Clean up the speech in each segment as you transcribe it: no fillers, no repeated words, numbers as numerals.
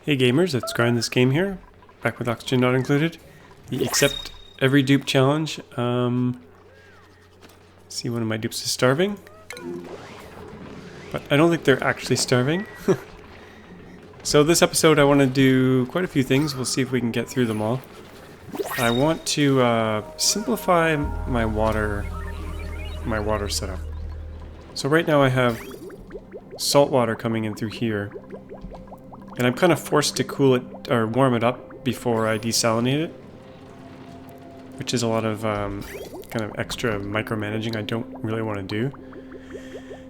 Hey gamers, it's GrindThisGame here, back with oxygen not included. The Accept Every Dupe challenge. See, one of my dupes is starving. But I don't think they're actually starving. So this episode I want to do quite a few things. We'll see if we can get through them all. I want to simplify my water setup. So right now I have salt water coming in through here. And I'm kind of forced to cool it, or warm it up before I desalinate it. Which is a lot of kind of extra micromanaging I don't really want to do.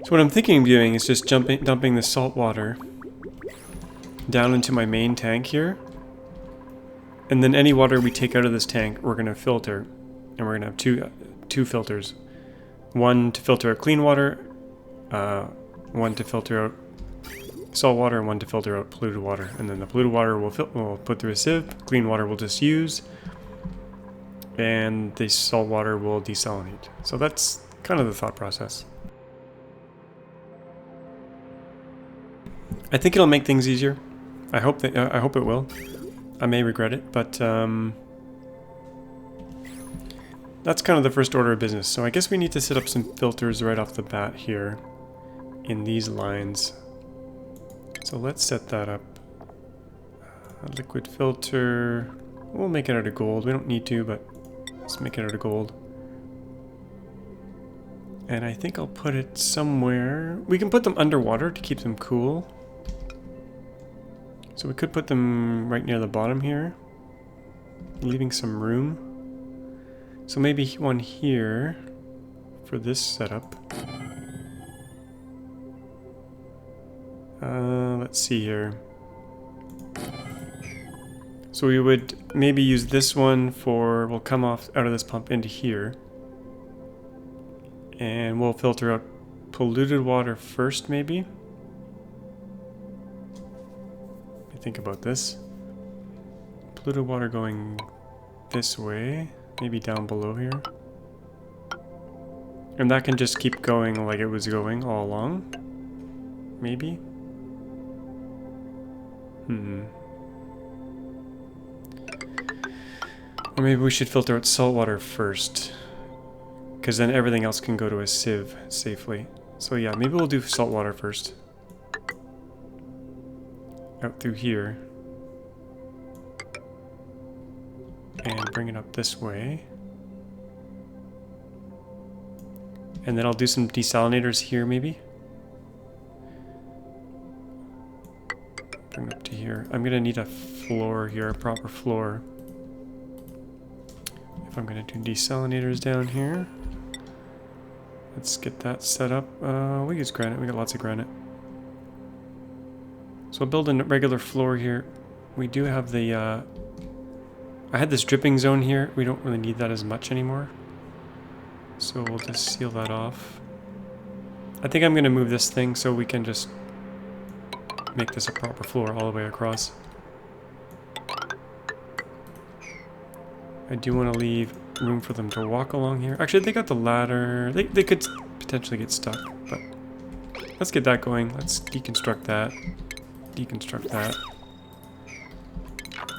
So what I'm thinking of doing is just dumping the salt water down into my main tank here. And then any water we take out of this tank, we're going to filter. And we're going to have two filters. One to filter out clean water, one to filter out salt water, and one to filter out polluted water. And then the polluted water we'll put through a sieve, clean water we'll just use, and the salt water will desalinate. So that's kind of the thought process. I think it'll make things easier. I hope it will. I may regret it, but that's kind of the first order of business. So I guess we need to set up some filters right off the bat here in these lines. So let's set that up. A liquid filter. We'll make it out of gold. We don't need to, but let's make it out of gold. And I think I'll put it somewhere. We can put them underwater to keep them cool. So we could put them right near the bottom here, leaving some room. So maybe one here for this setup. Let's see here. So we would maybe use this one for, we'll come out of this pump into here. And we'll filter out polluted water first, maybe. Let me think about this. Polluted water going this way, maybe down below here. And that can just keep going like it was going all along. Maybe. Or maybe we should filter out salt water first, because then everything else can go to a sieve safely. So yeah, maybe we'll do salt water first. Out through here. And bring it up this way. And then I'll do some desalinators here maybe. Bring it up to here. I'm gonna need a floor here, a proper floor. If I'm gonna do desalinators down here. Let's get that set up. We use granite, we got lots of granite. So I'll build a regular floor here. We do have the, I had this dripping zone here. We don't really need that as much anymore. So we'll just seal that off. I think I'm gonna move this thing so we can just make this a proper floor all the way across. I do want to leave room for them to walk along here. Actually, they got the ladder. They could potentially get stuck, but let's get that going. Let's deconstruct that. Deconstruct that.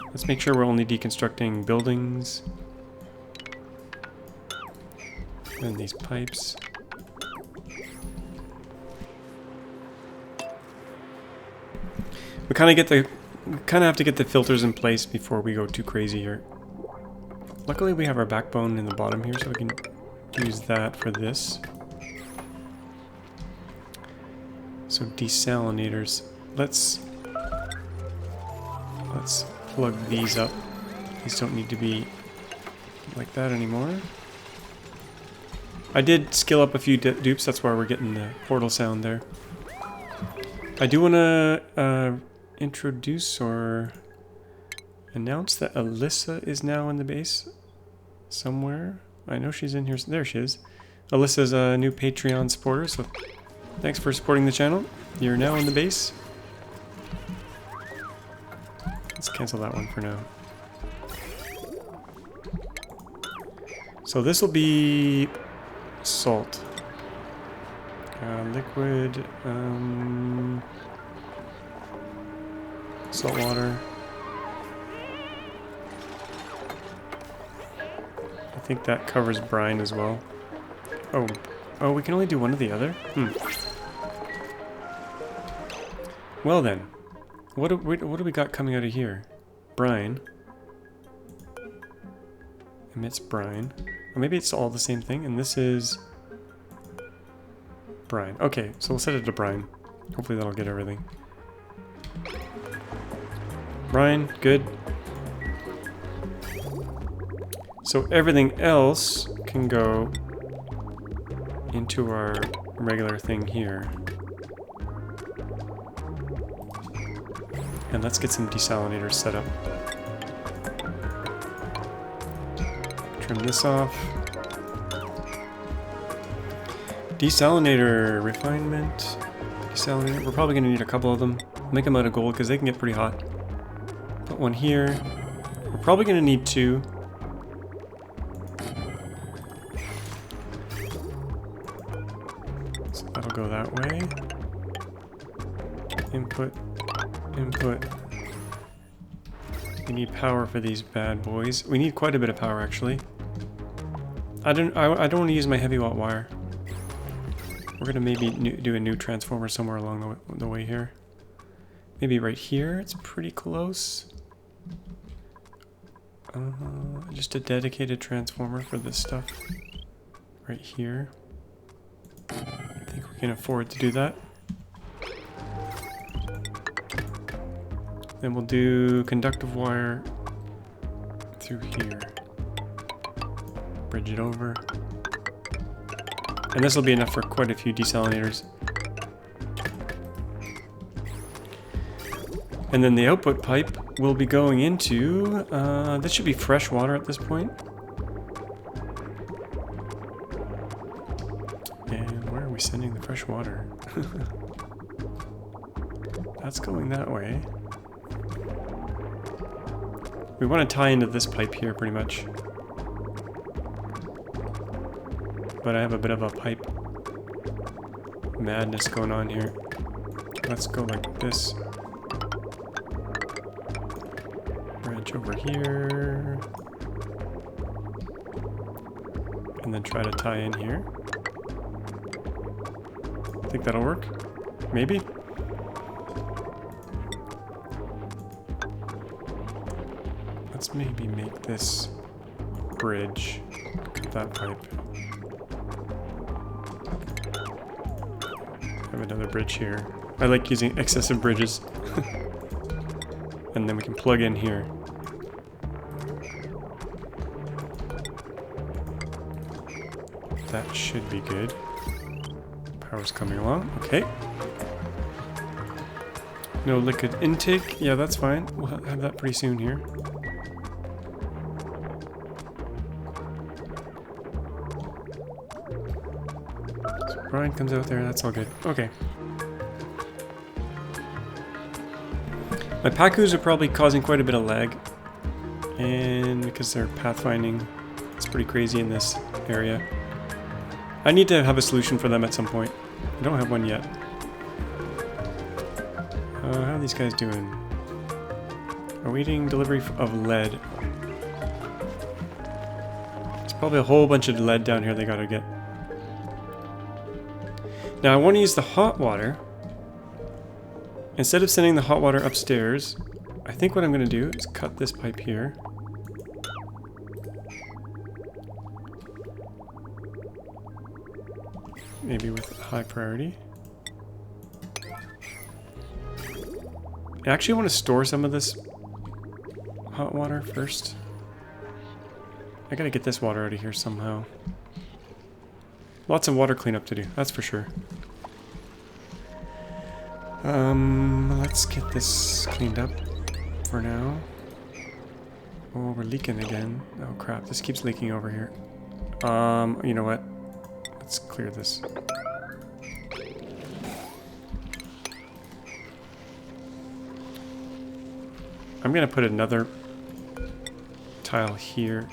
Let's make sure we're only deconstructing buildings. And these pipes. We kind of have to get the filters in place before we go too crazy here. Luckily we have our backbone in the bottom here, so we can use that for this. So desalinators. Let's plug these up. These don't need to be like that anymore. I did skill up a few dupes, that's why we're getting the portal sound there. I do want to introduce or announce that Alyssa is now in the base somewhere. I know she's in here. There she is. Alyssa's a new Patreon supporter, so thanks for supporting the channel. You're now in the base. Let's cancel that one for now. So this will be salt. Liquid. Salt water. I think that covers brine as well. Oh, we can only do one or the other? Well then, what do we got coming out of here? Brine. Emits brine. Or maybe it's all the same thing, and this is brine. Okay, so we'll set it to brine. Hopefully that'll get everything. Brine, good. So everything else can go into our regular thing here. And let's get some desalinators set up. Trim this off. Desalinator, refinement, desalinator. We're probably going to need a couple of them. Make them out of gold because they can get pretty hot. Put one here. We're probably going to need two. So that'll go that way. Input, input. We need power for these bad boys. We need quite a bit of power actually. I don't want to use my heavy watt wire. We're gonna maybe do a new transformer somewhere along the way here. Maybe right here. It's pretty close. Just a dedicated transformer for this stuff. Right here. I think we can afford to do that. Then we'll do conductive wire through here. Bridge it over. And this will be enough for quite a few desalinators. And then the output pipe will be going into... this should be fresh water at this point. And where are we sending the fresh water? That's going that way. We want to tie into this pipe here pretty much. But I have a bit of a pipe madness going on here. Let's go like this. Branch over here. And then try to tie in here. Think that'll work? Maybe? Let's maybe make this bridge. Cut that pipe. Have another bridge here. I like using excessive bridges. And then we can plug in here. That should be good. Power's coming along. Okay. No liquid intake. Yeah, that's fine. We'll have that pretty soon here. Brine comes out there, that's all good. Okay. My Pacus are probably causing quite a bit of lag. And because they're pathfinding, it's pretty crazy in this area. I need to have a solution for them at some point. I don't have one yet. How are these guys doing? Awaiting delivery of lead. There's probably a whole bunch of lead down here they gotta get. Now I want to use the hot water. Instead of sending the hot water upstairs, I think what I'm going to do is cut this pipe here. Maybe with high priority. I actually want to store some of this hot water first. I gotta get this water out of here somehow. Lots of water cleanup to do, that's for sure. Let's get this cleaned up for now. Oh, we're leaking again. Oh crap, this keeps leaking over here. You know what? Let's clear this. I'm gonna put another tile here.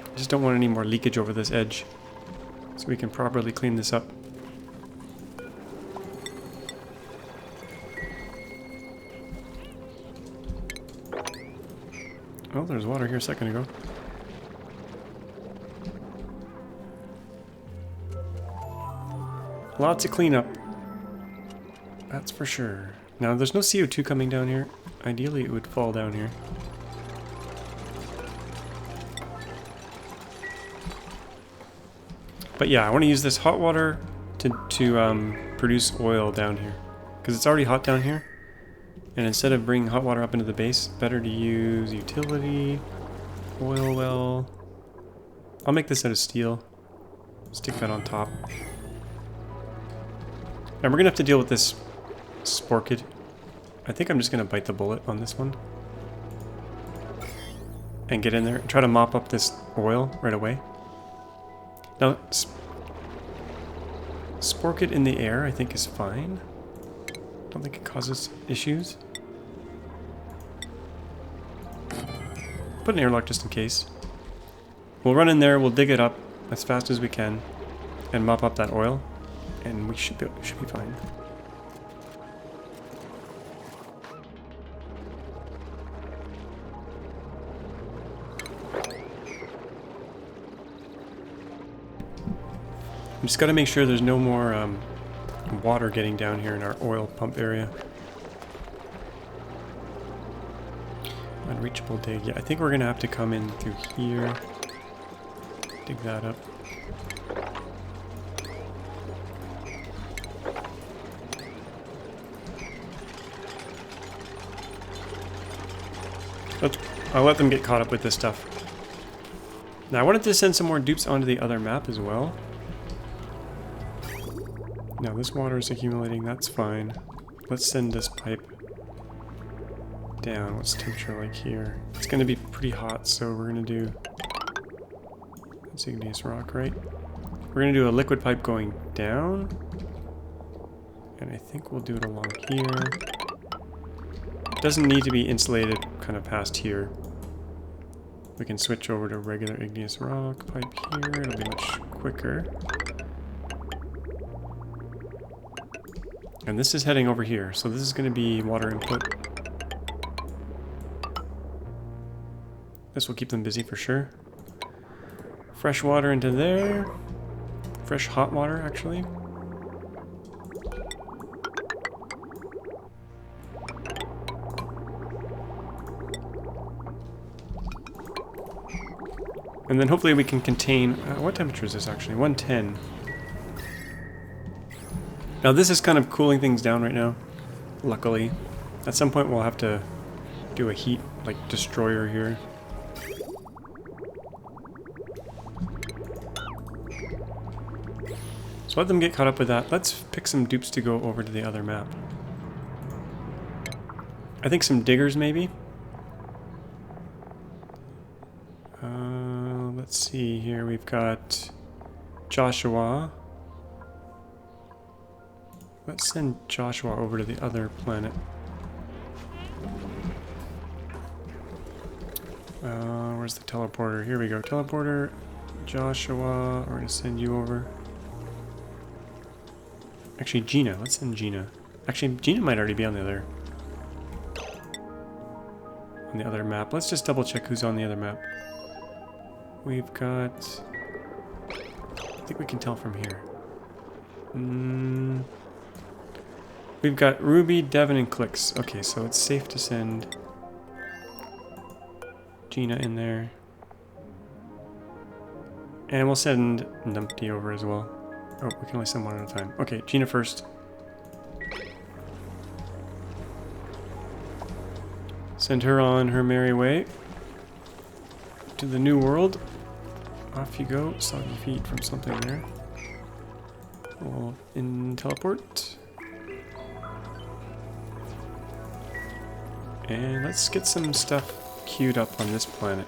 I just don't want any more leakage over this edge, so we can properly clean this up. Oh, there's water here a second ago. Lots of cleanup. That's for sure. Now, there's no CO2 coming down here. Ideally, it would fall down here. But yeah, I want to use this hot water to produce oil down here. Because it's already hot down here. And instead of bringing hot water up into the base, better to use utility, oil well. I'll make this out of steel. Stick that on top. And we're going to have to deal with this sporkid. I think I'm just going to bite the bullet on this one. And get in there and try to mop up this oil right away. Now, sporkid in the air I think is fine. Don't think it causes issues. Put an airlock just in case. We'll run in there, we'll dig it up as fast as we can and mop up that oil, and we should be fine. We just got to make sure there's no more water getting down here in our oil pump area. Unreachable dig. Yeah, I think we're going to have to come in through here. Dig that up. I'll let them get caught up with this stuff. Now I wanted to send some more dupes onto the other map as well. Now this water is accumulating, that's fine. Let's send this pipe down. What's the temperature like here? It's going to be pretty hot, so we're going to do... That's igneous rock, right? We're going to do a liquid pipe going down. And I think we'll do it along here. It doesn't need to be insulated kind of past here. We can switch over to regular igneous rock pipe here. It'll be much quicker. And this is heading over here, so this is going to be water input. This will keep them busy for sure. Fresh water into there. Fresh hot water, actually. And then hopefully we can contain... what temperature is this actually? 110. Now this is kind of cooling things down right now, luckily. At some point we'll have to do a heat, like, destroyer here. So let them get caught up with that. Let's pick some dupes to go over to the other map. I think some diggers maybe? Let's see here, we've got Joshua. Let's send Joshua over to the other planet. Where's the teleporter? Here we go. Teleporter, Joshua. We're going to send you over. Actually, Gina. Let's send Gina. Actually, Gina might already be on the other map. Let's just double check who's on the other map. We've got... I think we can tell from here. We've got Ruby, Devin, and Clicks. Okay, so it's safe to send Gina in there. And we'll send Numpty over as well. Oh, we can only send one at a time. Okay, Gina first. Send her on her merry way to the new world. Off you go, soggy feet from something there. We'll teleport. And let's get some stuff queued up on this planet.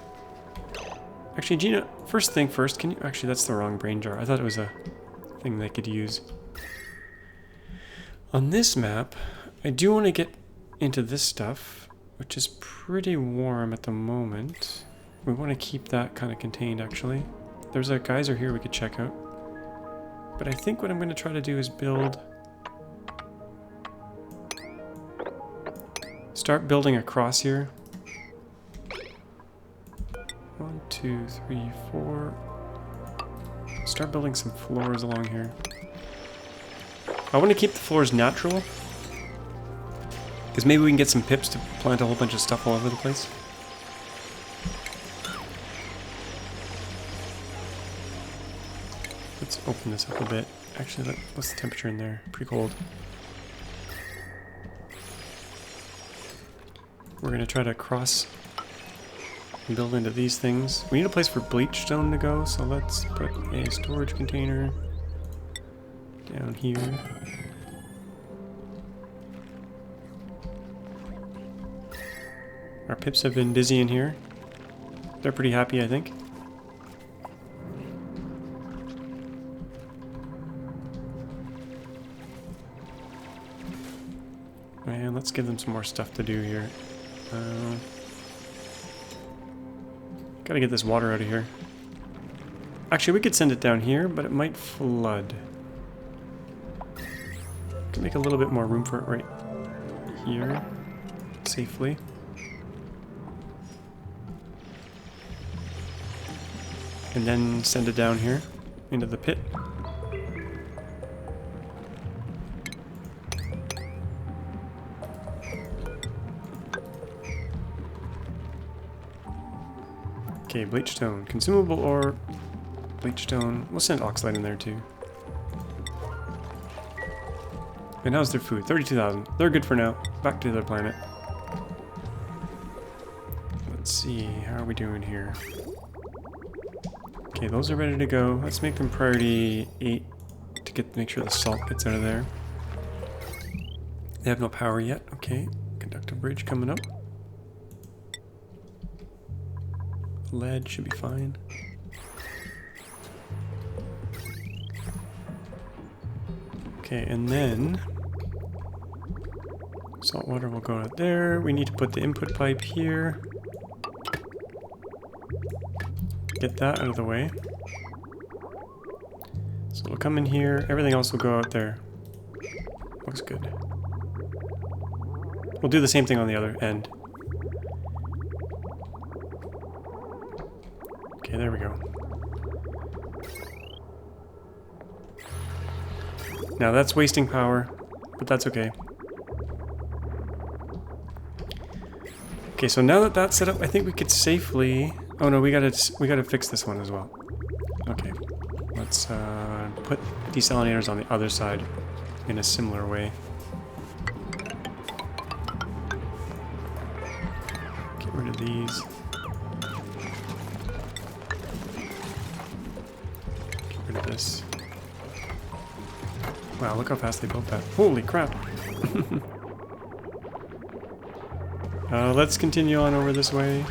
Actually, Gina, first thing first, can you... Actually, that's the wrong brain jar. I thought it was a thing they could use. On this map, I do want to get into this stuff, which is pretty warm at the moment. We want to keep that kind of contained, actually. There's a geyser here we could check out. But I think what I'm going to try to do is build... Start building across here. 2, 3, 4. Start building some floors along here. I want to keep the floors natural, because maybe we can get some pips to plant a whole bunch of stuff all over the place. Let's open this up a bit. Actually, what's the temperature in there? Pretty cold. We're going to try to cross and build into these things. We need a place for bleach stone to go, so let's put a storage container down here. Our pips have been busy in here. They're pretty happy, I think. And let's give them some more stuff to do here. Gotta get this water out of here. Actually, we could send it down here, but it might flood. Can make a little bit more room for it right here, safely. And then send it down here into the pit. Okay, bleach stone. Consumable ore, bleach stone. We'll send oxalate in there too. And how's their food? 32,000. They're good for now. Back to their planet. Let's see, how are we doing here? Okay, those are ready to go. Let's make them priority 8 to make sure the salt gets out of there. They have no power yet. Okay, conductive bridge coming up. Lead should be fine. Okay, and then salt water will go out there. We need to put the input pipe here. Get that out of the way. So it'll come in here. Everything else will go out there. Looks good. We'll do the same thing on the other end. Okay, there we go. Now that's wasting power, but that's okay. Okay, so now that that's set up, I think we could safely... Oh no, we gotta fix this one as well. Okay, let's put desalinators on the other side in a similar way. Get rid of these. Get rid of this. Wow, look how fast they built that. Holy crap! Let's continue on over this way.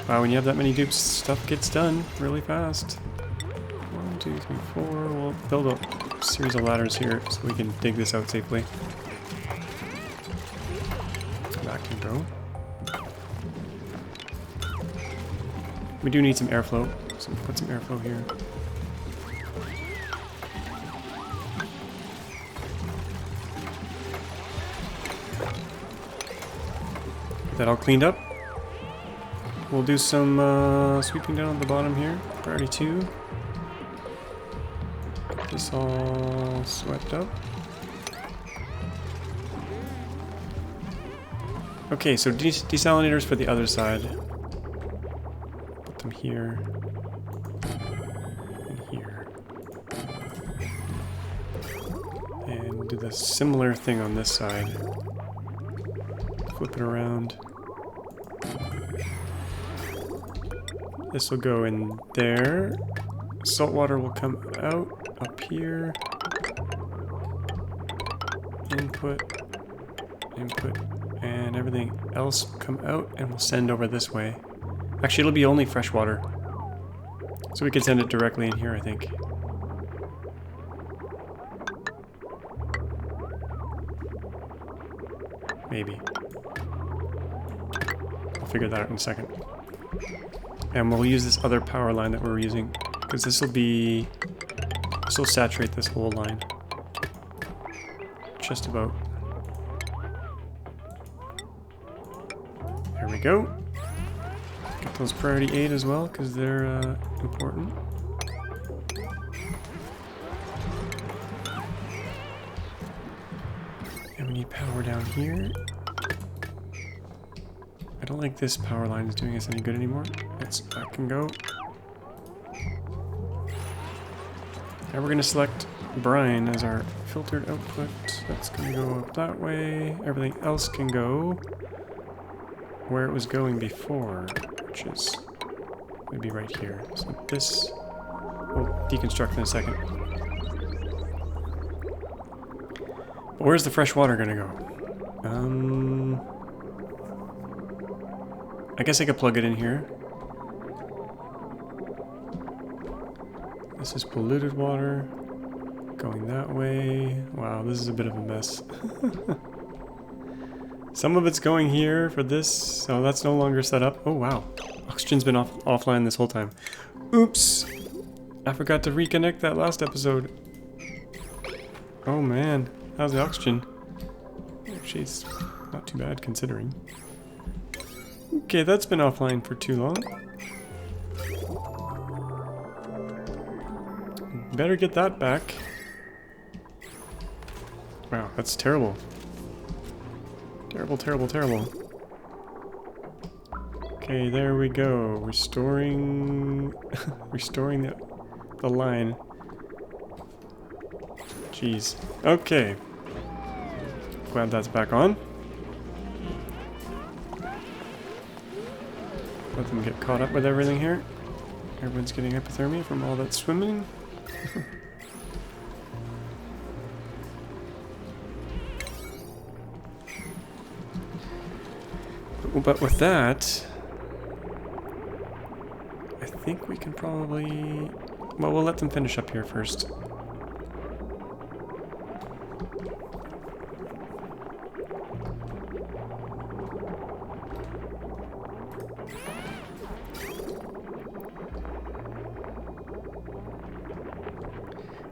Wow, when you have that many dupes, stuff gets done really fast. 1, 2, 3, 4. We'll build a series of ladders here so we can dig this out safely. Back can go. We do need some airflow, so we'll put some airflow here. Get that all cleaned up. We'll do some sweeping down at the bottom here. Priority 2. Get this all swept up. Okay, so desalinators for the other side. Put them here. And here. And we'll do the similar thing on this side. Flip it around. This will go in there. Salt water will come out up here. Input, input, and everything else will come out and we'll send over this way. Actually, it'll be only fresh water. So we can send it directly in here, I think. Maybe. I'll figure that out in a second. And we'll use this other power line that we're using, because this will saturate this whole line. Just about. There we go. Get those priority 8 as well, because they're important. And we need power down here. I don't think this power line is doing us any good anymore. That can go. Now we're going to select brine as our filtered output. That's going to go up that way. Everything else can go where it was going before, which is maybe right here. So this will deconstruct in a second. But where's the fresh water going to go? I guess I could plug it in here. This is polluted water. Going that way. Wow, this is a bit of a mess. Some of it's going here for this, so that's no longer set up. Oh wow, oxygen's been offline this whole time. Oops! I forgot to reconnect that last episode. Oh man, how's the oxygen? Actually, it's not too bad considering. Okay, that's been offline for too long. Better get that back. Wow, that's terrible. Terrible, terrible, terrible. Okay, there we go. Restoring the line. Jeez. Okay. Glad that's back on. Let them get caught up with everything here. Everyone's getting hypothermia from all that swimming. But with that, I think we can probably... Well, we'll let them finish up here first.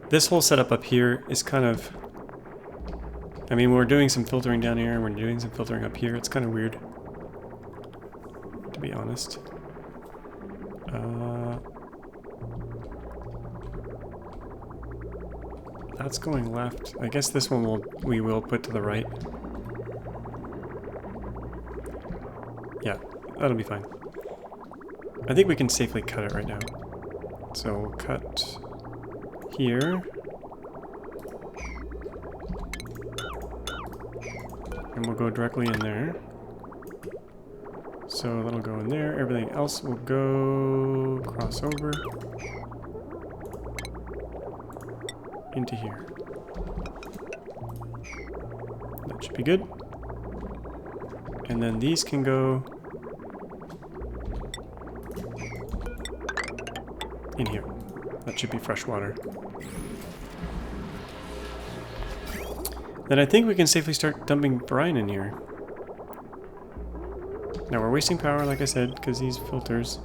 This whole setup up here is kind of... I mean, we're doing some filtering down here, and we're doing some filtering up here. It's kind of weird, to be honest. That's going left. I guess this one we will put to the right. Yeah, that'll be fine. I think we can safely cut it right now. So we'll cut here. And we'll go directly in there. So that'll go in there. Everything else will go cross over into here. That should be good. And then these can go in here. That should be fresh water. Then I think we can safely start dumping brine in here. Now we're wasting power, like I said, because these filters.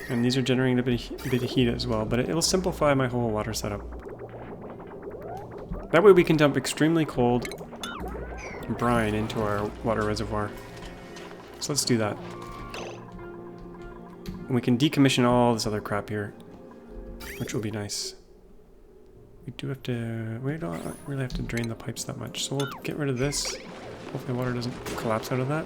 And these are generating a bit of heat as well, but it'll simplify my whole water setup. That way we can dump extremely cold brine into our water reservoir. So let's do that. And we can decommission all this other crap here, which will be nice. We don't really have to drain the pipes that much, so we'll get rid of this. Hopefully water doesn't collapse out of that.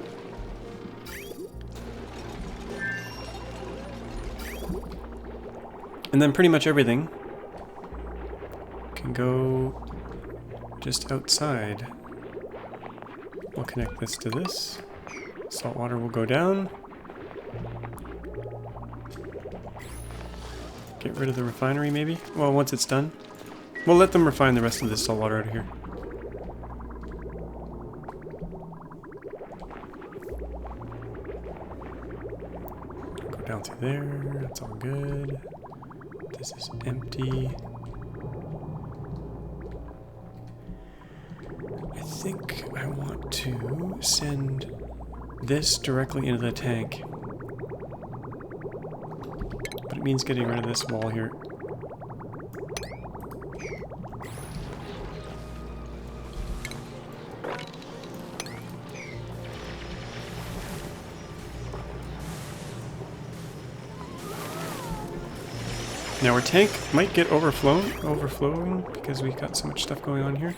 And then pretty much everything can go just outside. We'll connect this to this. Salt water will go down. Get rid of the refinery maybe? Well, once it's done. We'll let them refine the rest of this salt water out of here. Go down through there. That's all good. This is empty. I think I want to send this directly into the tank. But it means getting rid of this wall here. Now our tank might get overflowing because we've got so much stuff going on here.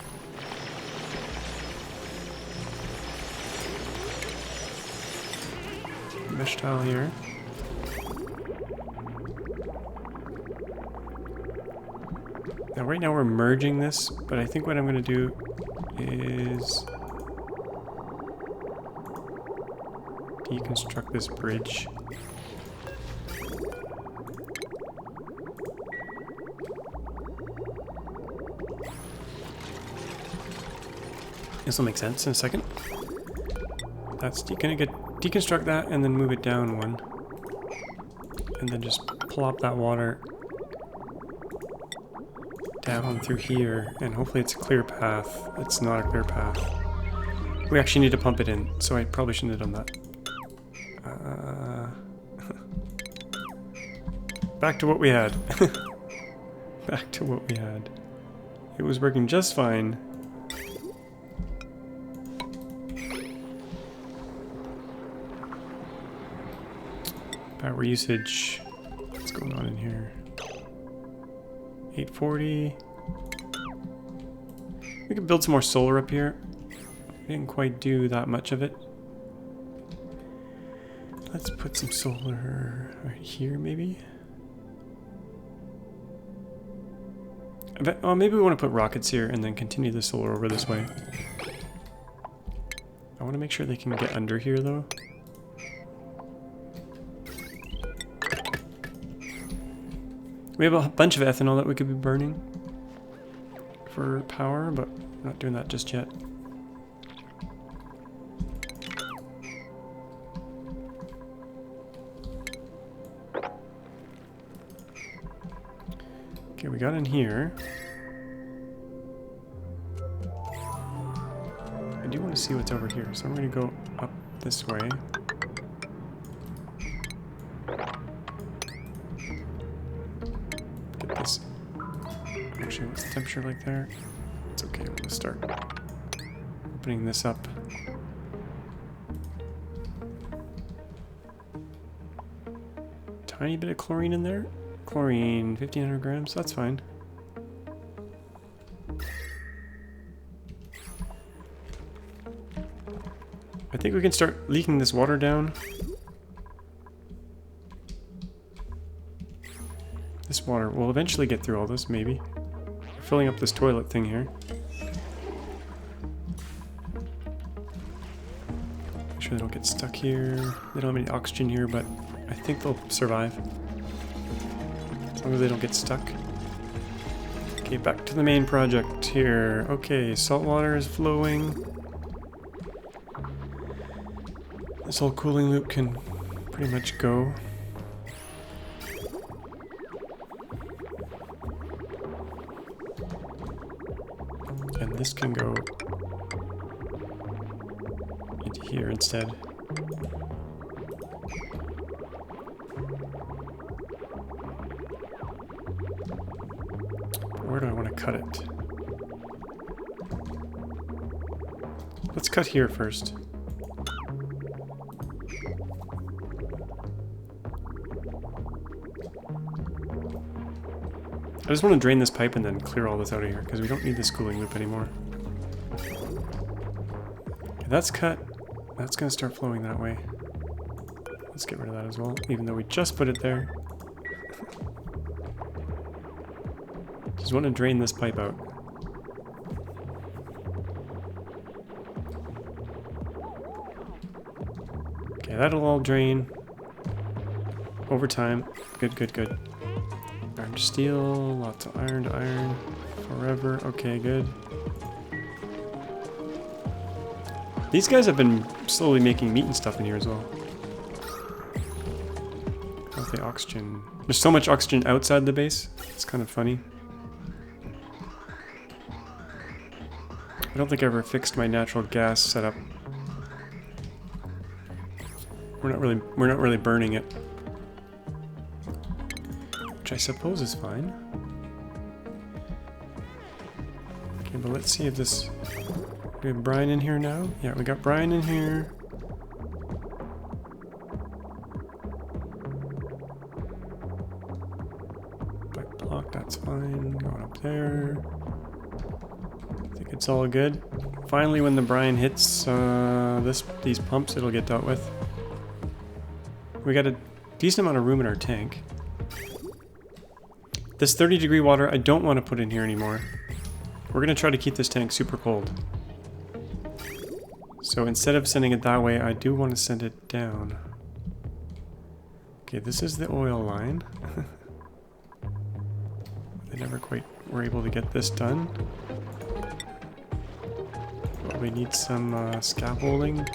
Mesh tile here. Now right now we're merging this, but I think what I'm going to do is deconstruct this bridge. This will make sense in a second. That's gonna deconstruct that and then move it down one. And then just plop that water down through here, and hopefully it's a clear path. It's not a clear path. We actually need to pump it in, so I probably shouldn't have done that. Back to what we had. Back to what we had. It was working just fine. Power usage. What's going on in here? 840. We could build some more solar up here. We didn't quite do that much of it. Let's put some solar right here, maybe. I bet, oh, maybe we want to put rockets here and then continue the solar over this way. I want to make sure they can get under here, though. We have a bunch of ethanol that we could be burning for power, but we're not doing that just yet. Okay, we got in here. I do want to see what's over here, so I'm going to go up this way. Get this. Actually, what's the temperature like there? It's okay, we'll start opening this up. Tiny bit of chlorine in there. Chlorine, 1,500 grams, that's fine. I think we can start leaking this water down. This water will eventually get through all this, maybe. We're filling up this toilet thing here. Make sure they don't get stuck here. They don't have any oxygen here, but I think they'll survive. As long as they don't get stuck. Okay, back to the main project here. Okay, salt water is flowing. This whole cooling loop can pretty much go. And this can go into here instead. Where do I want to cut it? Let's cut here first. I just want to drain this pipe and then clear all this out of here, because we don't need this cooling loop anymore. Okay, that's cut. That's going to start flowing that way. Let's get rid of that as well, even though we just put it there. Just want to drain this pipe out. Okay, that'll all drain over time. Good, good, good. Iron to steel, lots of iron to iron, forever. Okay, good. These guys have been slowly making meat and stuff in here as well. How's the oxygen? There's so much oxygen outside the base. It's kind of funny. I don't think I ever fixed my natural gas setup. We're not really burning it. Which I suppose is fine. Okay, but let's see if this... Do we have brine in here now? Yeah, we got brine in here. But fine. Going up there. I think it's all good. Finally, when the brine hits these pumps, it'll get dealt with. We got a decent amount of room in our tank. This 30-degree water I don't want to put in here anymore. We're going to try to keep this tank super cold. So instead of sending it that way, I do want to send it down. Okay, this is the oil line. They never quite were able to get this done. But we need some scaffolding.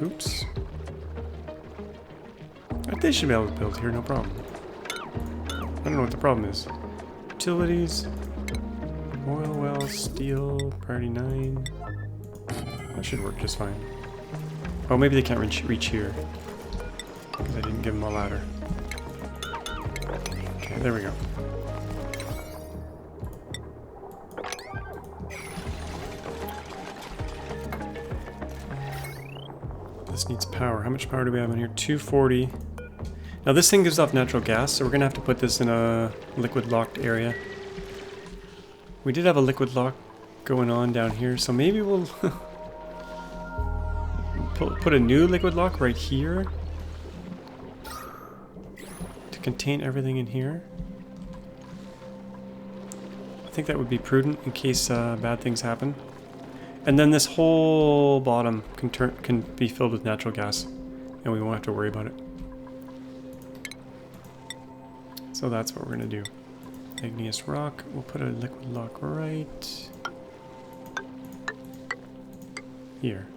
Oops. They should be able to build here, no problem. I don't know what the problem is. Utilities. Oil well, steel, priority 9. That should work just fine. Oh, maybe they can't reach here. Because I didn't give them a ladder. Okay, there we go. This needs power. How much power do we have in here? 240. Now this thing gives off natural gas, so we're going to have to put this in a liquid locked area. We did have a liquid lock going on down here, so maybe we'll put a new liquid lock right here to contain everything in here. I think that would be prudent in case bad things happen. And then this whole bottom can be filled with natural gas, and we won't have to worry about it. So that's what we're going to do. Igneous rock, we'll put a liquid lock right here.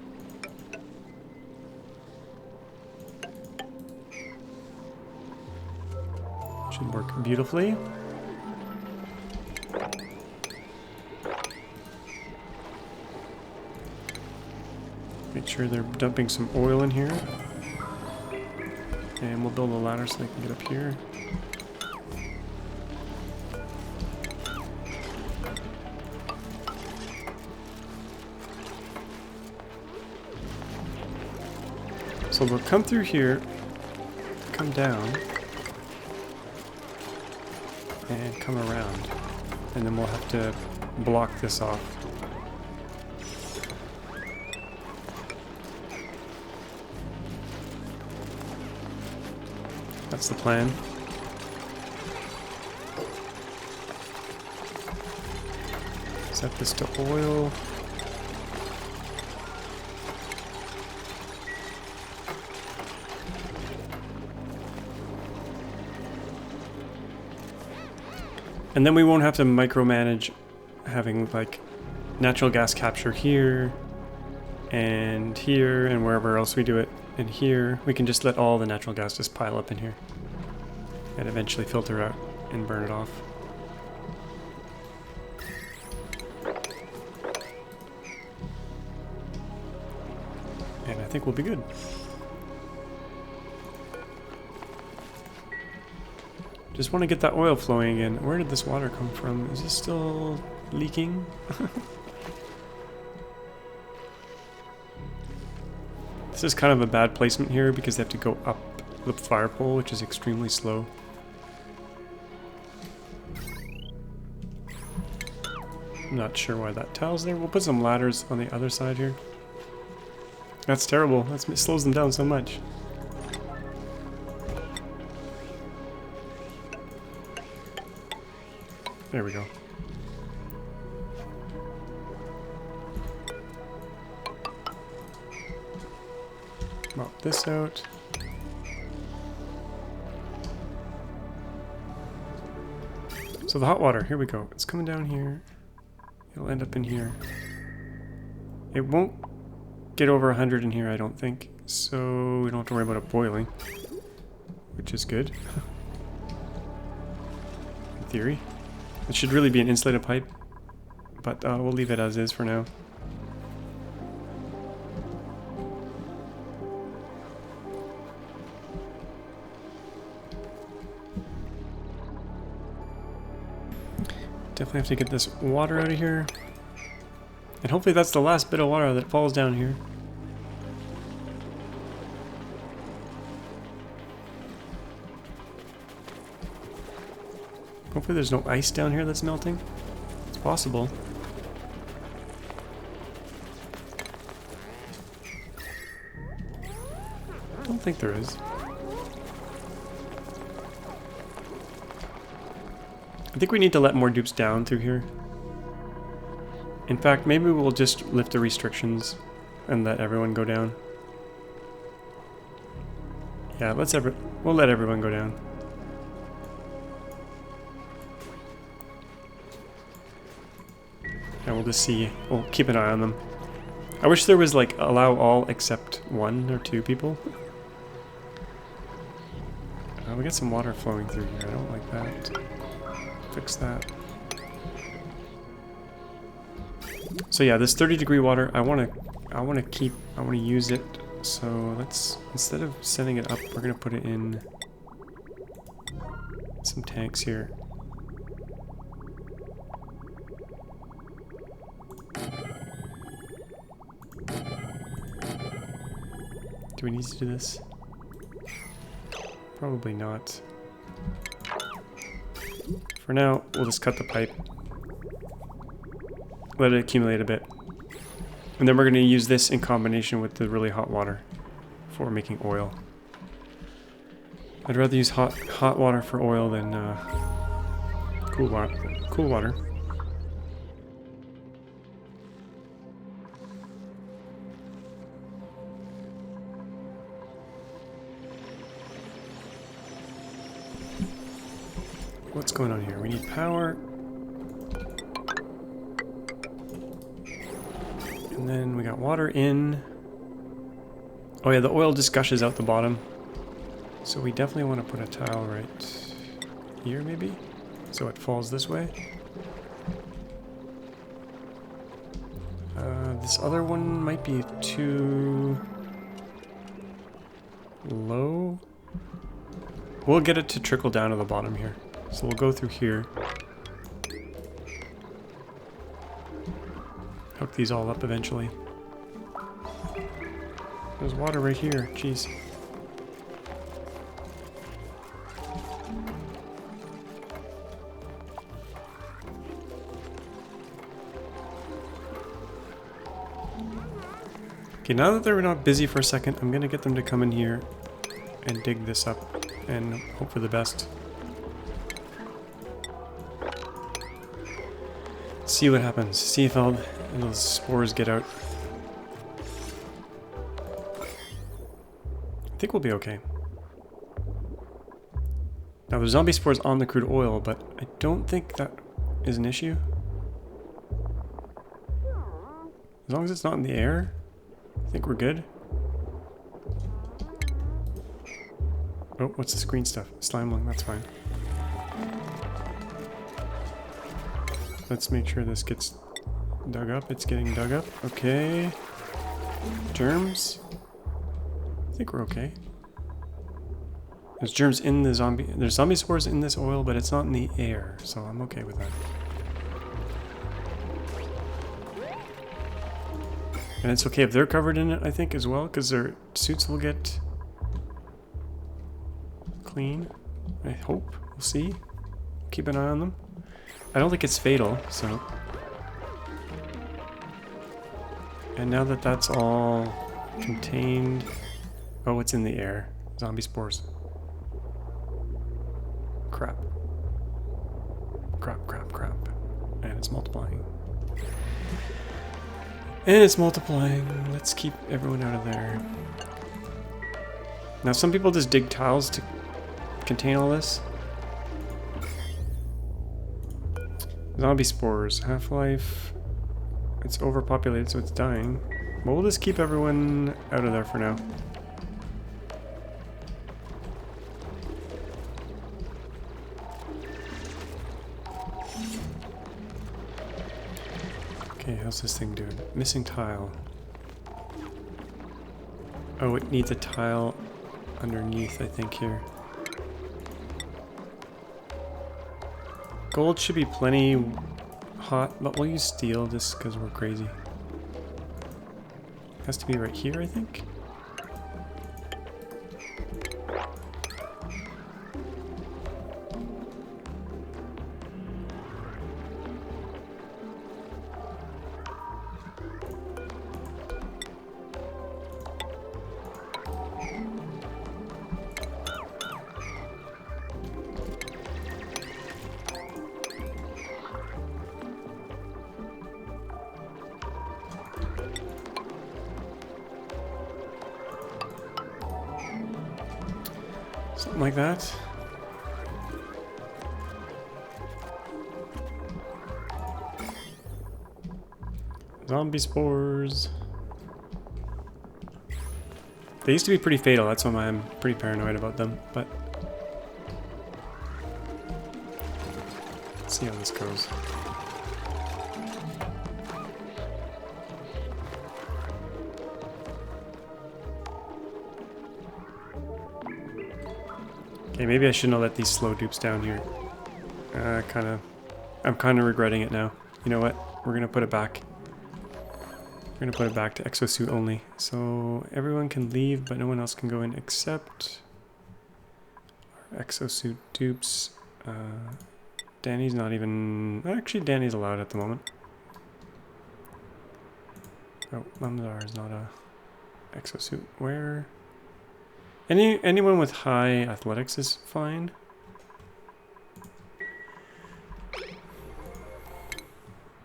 Should work beautifully. Make sure they're dumping some oil in here. And we'll build a ladder so they can get up here. So they'll come through here, come down, and come around. And then we'll have to block this off. That's the plan. Set this to oil. And then we won't have to micromanage having like natural gas capture here and wherever else we do it. And here, we can just let all the natural gas just pile up in here and eventually filter out and burn it off. And I think we'll be good. Just want to get that oil flowing again. Where did this water come from? Is this still leaking? This is kind of a bad placement here because they have to go up the fire pole, which is extremely slow. I'm not sure why that tile's there. We'll put some ladders on the other side here. That's terrible. It slows them down so much. There we go. Mop this out. So the hot water, here we go. It's coming down here. It'll end up in here. It won't get over 100 in here, I don't think. So we don't have to worry about it boiling, which is good. In theory. It should really be an insulated pipe, but we'll leave it as is for now. Definitely have to get this water out of here. And hopefully that's the last bit of water that falls down here. Hopefully there's no ice down here that's melting. It's possible. I don't think there is. I think we need to let more dupes down through here. In fact, maybe we'll just lift the restrictions and let everyone go down. Yeah, we'll let everyone go down. And we'll just see. We'll keep an eye on them. I wish there was like allow all except 1 or 2 people. We got some water flowing through here. I don't like that. Fix that. So yeah, this 30-degree water, I want to use it. So let's, instead of sending it up, we're gonna put it in some tanks here. Do we need to do this? Probably not. For now, we'll just cut the pipe. Let it accumulate a bit. And then we're going to use this in combination with the really hot water for making oil. I'd rather use hot water for oil than cool water. What's going on here? We need power. And then we got water in. Oh yeah, the oil just gushes out the bottom. So we definitely want to put a tile right here maybe, so it falls this way. This other one might be too low. We'll get it to trickle down to the bottom here. So we'll go through here. Hook these all up eventually. There's water right here, jeez. Okay, now that they're not busy for a second, I'm gonna get them to come in here and dig this up and hope for the best. See what happens. See if all those spores get out. I think we'll be okay. Now there's zombie spores on the crude oil, but I don't think that is an issue. As long as it's not in the air, I think we're good. Oh, what's this green stuff? Slime lung, that's fine. Let's make sure this gets dug up. It's getting dug up. Okay. Germs. I think we're okay. There's germs in the zombie... There's zombie spores in this oil, but it's not in the air, so I'm okay with that. And it's okay if they're covered in it, I think, as well, because their suits will get clean. I hope. We'll see. Keep an eye on them. I don't think it's fatal, so... And now that that's all contained... Oh, it's in the air. Zombie spores. Crap. Crap, crap, crap. And it's multiplying. And it's multiplying. Let's keep everyone out of there. Now, some people just dig tiles to contain all this. Zombie spores. Half-life. It's overpopulated, so it's dying. But we'll just keep everyone out of there for now. Okay, how's this thing doing? Missing tile. Oh, it needs a tile underneath, I think, here. Gold should be plenty hot, but we'll use steel just because we're crazy. Has to be right here, I think. Something like that. Zombie spores. They used to be pretty fatal, that's why I'm pretty paranoid about them, but let's see how this goes. Okay, maybe I shouldn't have let these slow dupes down here. I'm kind of regretting it now. You know what? We're gonna put it back. We're gonna put it back to exosuit only. So everyone can leave, but no one else can go in except our exosuit dupes. Danny's not even... Actually, Danny's allowed at the moment. Oh, Mamzar is not a exosuit. Where? Anyone with high athletics is fine.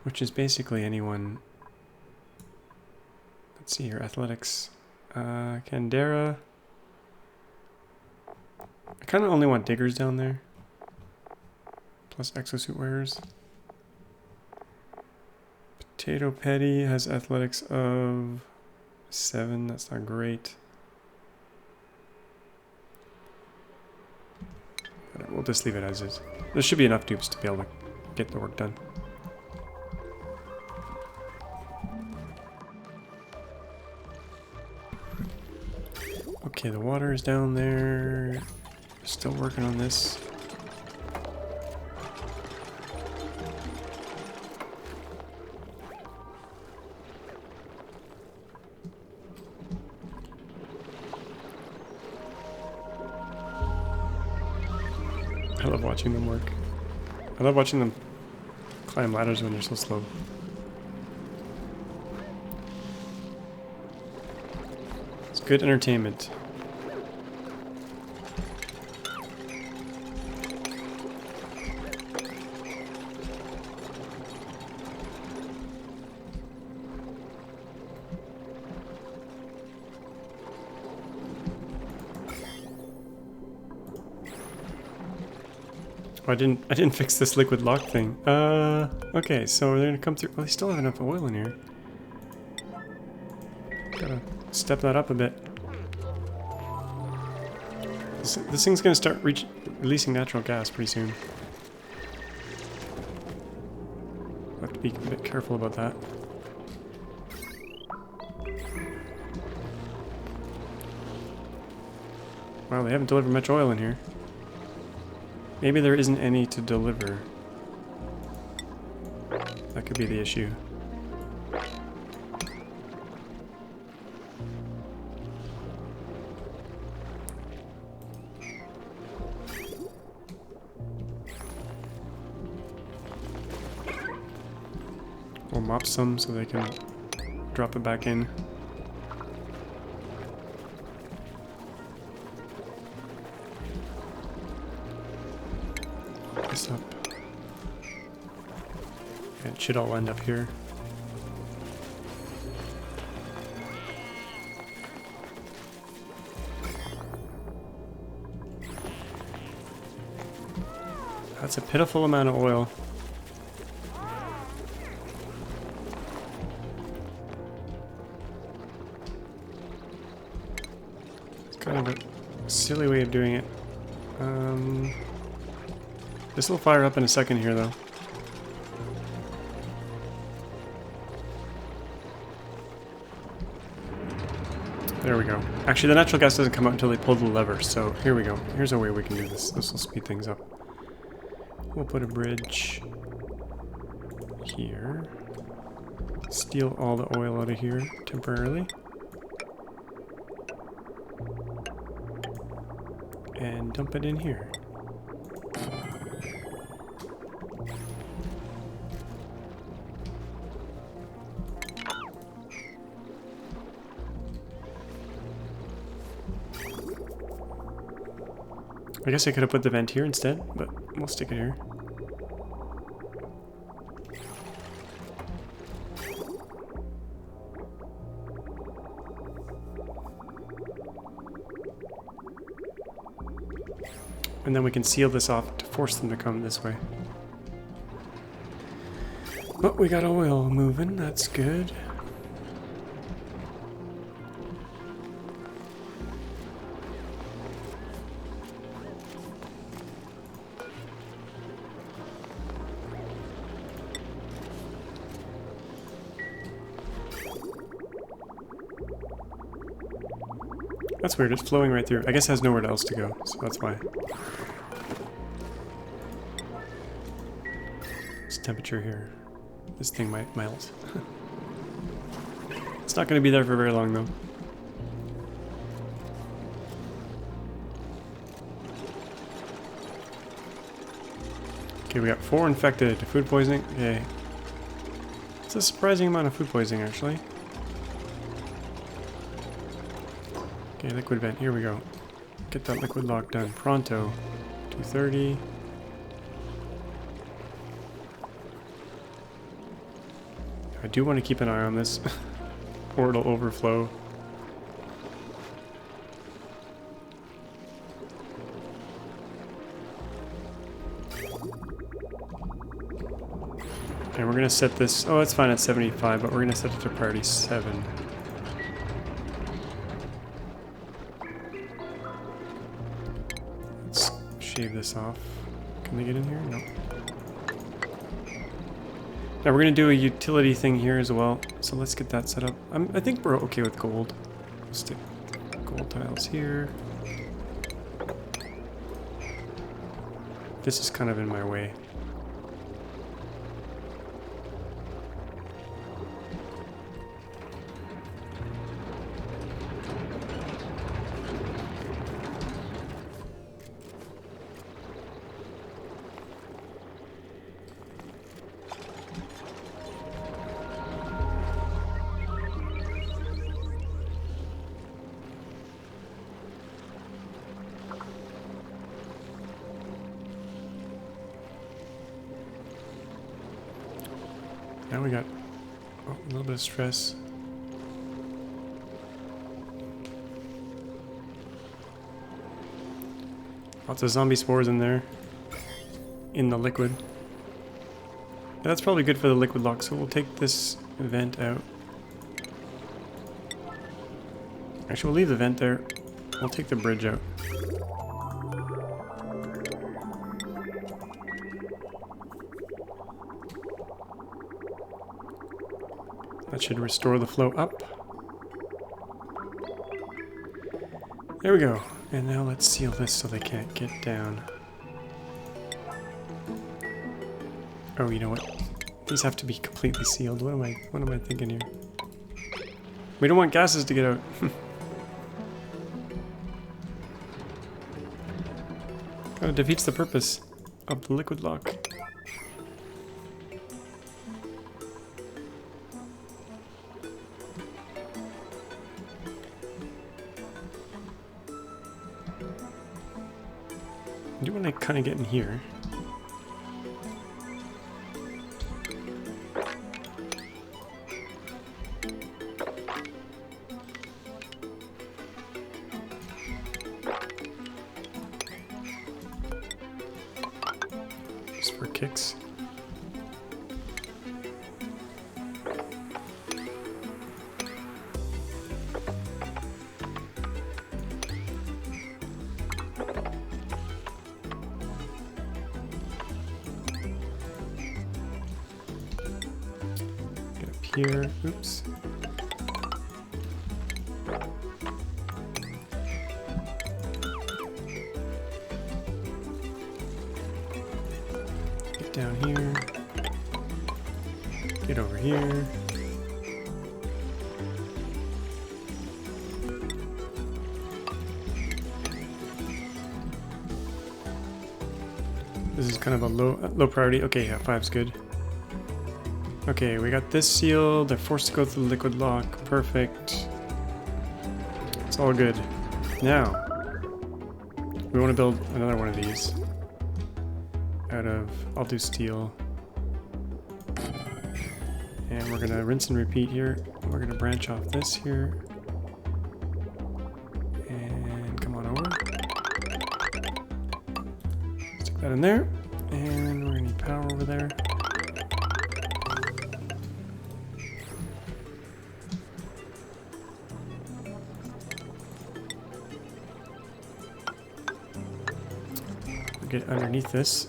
Which is basically anyone. Let's see here, athletics. Candera. I kind of only want diggers down there. Plus exosuit wearers. Potato Petty has athletics of 7. That's not great. But we'll just leave it as is. There should be enough dupes to be able to get the work done. Okay, the water is down there. Still working on this. I love watching them work. I love watching them climb ladders when they're so slow. It's good entertainment. Oh, I didn't fix this liquid lock thing. Okay, so they're gonna come through. Oh, they still have enough oil in here. Gotta step that up a bit. This thing's gonna start releasing natural gas pretty soon. I'll have to be a bit careful about that. Wow, they haven't delivered much oil in here. Maybe there isn't any to deliver. That could be the issue. We'll mop some so they can drop it back in. This up. It should all end up here. That's a pitiful amount of oil. It's kind of a silly way of doing it. This will fire up in a second here, though. There we go. Actually, the natural gas doesn't come out until they pull the lever, so here we go. Here's a way we can do this. This will speed things up. We'll put a bridge here. Steal all the oil out of here temporarily. And dump it in here. I guess I could have put the vent here instead, but we'll stick it here. And then we can seal this off to force them to come this way. But we got oil moving, that's good. That's weird, it's flowing right through. I guess it has nowhere else to go, so that's why. This temperature here. This thing might melt. It's not going to be there for very long though. Okay, we got 4 infected. Food poisoning? Okay. It's a surprising amount of food poisoning actually. Okay, liquid vent, here we go. Get that liquid lock done. Pronto. 230. I do want to keep an eye on this, or it'll overflow. And we're going to set this, oh it's fine at 75, but we're going to set it to priority 7. Let's shave this off. Can they get in here? No. Now we're going to do a utility thing here as well, so let's get that set up. I think we're okay with gold. We'll stick gold tiles here. This is kind of in my way. Now we got a little bit of stress. Lots of zombie spores in there. In the liquid. And that's probably good for the liquid lock, so we'll take this vent out. Actually, we'll leave the vent there. We'll take the bridge out. That should restore the flow up. There we go. And now let's seal this so they can't get down. Oh, you know what? These have to be completely sealed. What am I thinking here? We don't want gases to get out. Kind of defeats the purpose of the liquid lock. I do want to kind of get in here. Just for kicks. Here, oops. Get down here. Get over here. This is kind of a low priority. Okay, yeah, 5's good. Okay, we got this sealed. They're forced to go through the liquid lock. Perfect. It's all good. Now, we want to build another one of these. Out of, I'll do steel. And we're going to rinse and repeat here. We're going to branch off this here. And come on over. that in there. And we're gonna need power over there. We'll get underneath this.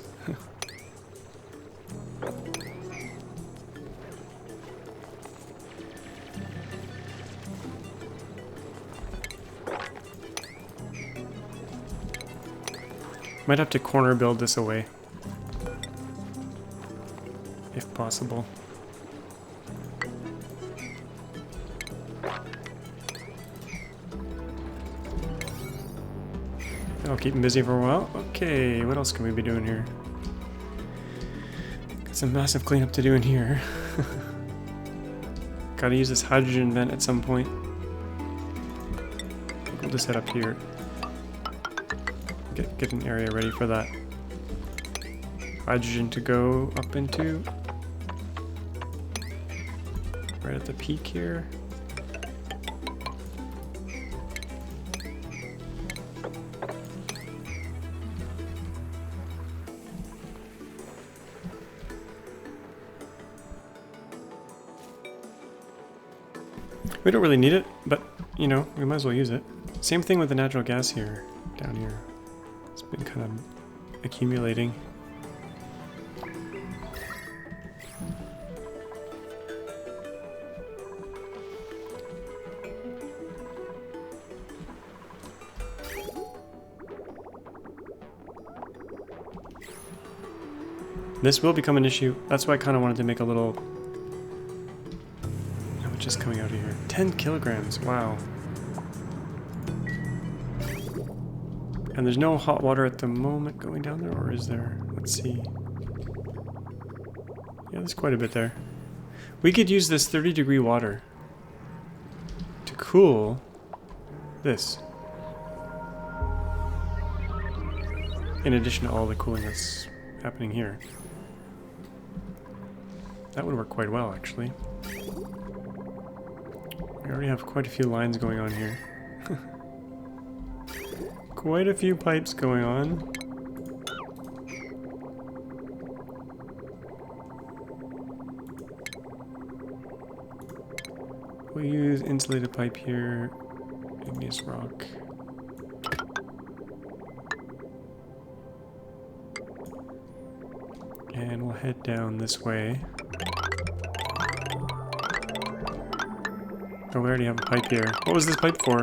Might have to corner build this away, if possible. That'll keep him busy for a while. Okay, what else can we be doing here? Got some massive cleanup to do in here. Gotta use this hydrogen vent at some point. We'll just head up here. Get an area ready for that hydrogen to go up into. Right at the peak here. We don't really need it, but you know, we might as well use it. Same thing with the natural gas here, down here. It's been kind of accumulating. This will become an issue. That's why I kind of wanted to make a little... How much is coming out of here? 10 kilograms, wow. And there's no hot water at the moment going down there, or is there? Let's see. Yeah, there's quite a bit there. We could use this 30-degree water to cool this. In addition to all the cooling that's happening here. That would work quite well, actually. We already have quite a few lines going on here. Quite a few pipes going on. We'll use insulated pipe here. Igneous rock. And we'll head down this way. Oh, we already have a pipe here. What was this pipe for?